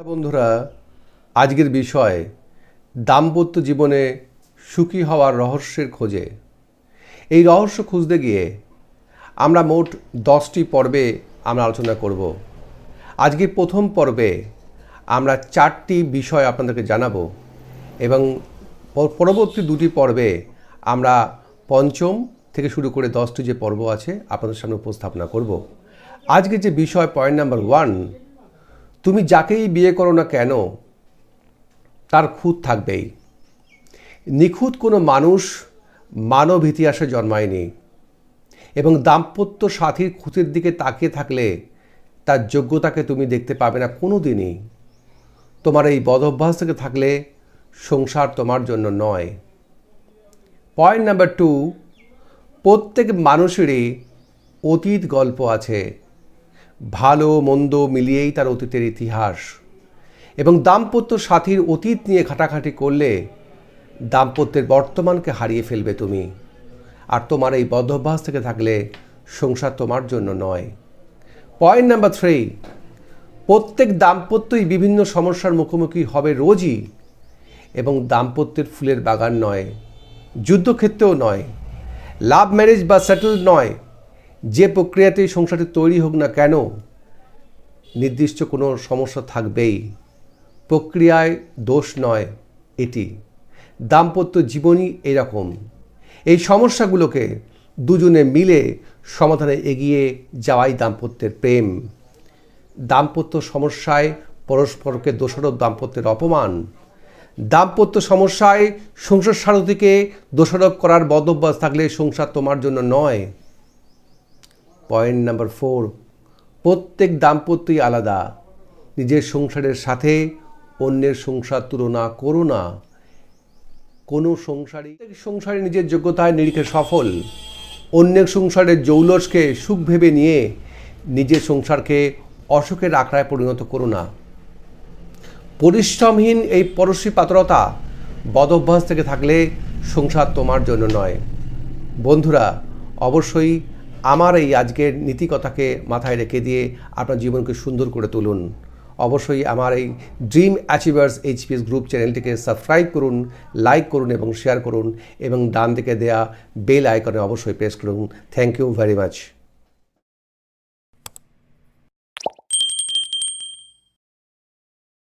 বন্ধুরা, আজকের বিষয় দাম্পত্য জীবনে সুখী হওয়ার রহস্যের খোঁজে। এই রহস্য খুঁজতে গিয়ে আমরা মোট 10টি পর্বে আমরা আলোচনা করব। আজকে প্রথম পর্বে আমরা 4টি বিষয় আপনাদেরকে জানাবো এবং পরবর্তী 2টি পর্বে আমরা পঞ্চম থেকে শুরু করে 10টি যে পর্ব আছে আপনাদের সামনে উপস্থাপনা করব। আজকে যে বিষয় পয়েন্ট নাম্বার 1, তুমি যাকেই বিয়ে করো না কেন তার খুঁত থাকবেই। নিখুঁত কোনো মানুষ মানব ইতিহাসে জন্মায়নি এবং দাম্পত্য সাথীর খুঁতের দিকে তাকিয়ে থাকলে তার যোগ্যতাকে তুমি দেখতে পাবে না কোনো দিনই। তোমার এই বদঅভ্যাস থেকে থাকলে সংসার তোমার জন্য নয়। পয়েন্ট নাম্বার 2, প্রত্যেক মানুষেরই অতীত গল্প আছে, ভালো মন্দ মিলিয়েই তার অতীতের ইতিহাস, এবং দাম্পত্য সাথীর অতীত নিয়ে ঘাটাঘাটি করলে দাম্পত্যের বর্তমানকে হারিয়ে ফেলবে তুমি। আর তোমার এই বদঅভ্যাস থেকে থাকলে সংসার তোমার জন্য নয়। পয়েন্ট নাম্বার 3, প্রত্যেক দাম্পত্যই বিভিন্ন সমস্যার মুখোমুখি হবে রোজই, এবং দাম্পত্যের ফুলের বাগান নয়, যুদ্ধক্ষেত্রেও নয়, লাভ ম্যারেজ বা সেটেল নয়। যে প্রক্রিয়াতেই সংসারটি তৈরি হোক না কেন নির্দিষ্ট কোনো সমস্যা থাকবেই। প্রক্রিয়ায় দোষ নয়, এটি দাম্পত্য জীবনই এরকম। এই সমস্যাগুলোকে দুজনে মিলে সমাধানে এগিয়ে যাওয়াই দাম্পত্যের প্রেম। দাম্পত্য সমস্যায় পরস্পরকে দোষারোপ দাম্পত্যের অপমান। দাম্পত্য সমস্যায় সংসার সারথীকে দোষারোপ করার বদঅভ্যাস থাকলে সংসার তোমার জন্য নয়। পয়েন্ট নাম্বার 4, প্রত্যেক দাম্পত্যই আলাদা। নিজের সংসারের সাথে অন্যের সংসার তুলনা করো না। কোনো সংসারে নিজের যোগ্যতায় নিরিখে সফল, অন্যের সংসারের জৌলসকে সুখ ভেবে নিয়ে নিজের সংসারকে অসুখের আখড়ায় পরিণত করো না। পরিশ্রমহীন এই পরশ্রী পাতরতা বদঅভ্যাস থেকে থাকলে সংসার তোমার জন্য নয়। বন্ধুরা, অবশ্যই আমার এই আজকের নীতিকথাকে মাথায় রেখে দিয়ে আপনার জীবনকে সুন্দর করে তুলুন। অবশ্যই আমার এই ড্রিম অ্যাচিভার্স এইচপিএস গ্রুপ চ্যানেলটিকে সাবস্ক্রাইব করুন, লাইক করুন এবং শেয়ার করুন, এবং ডান দিকে দেয়া বেল আইকনে অবশ্যই প্রেস করুন। Thank you very much.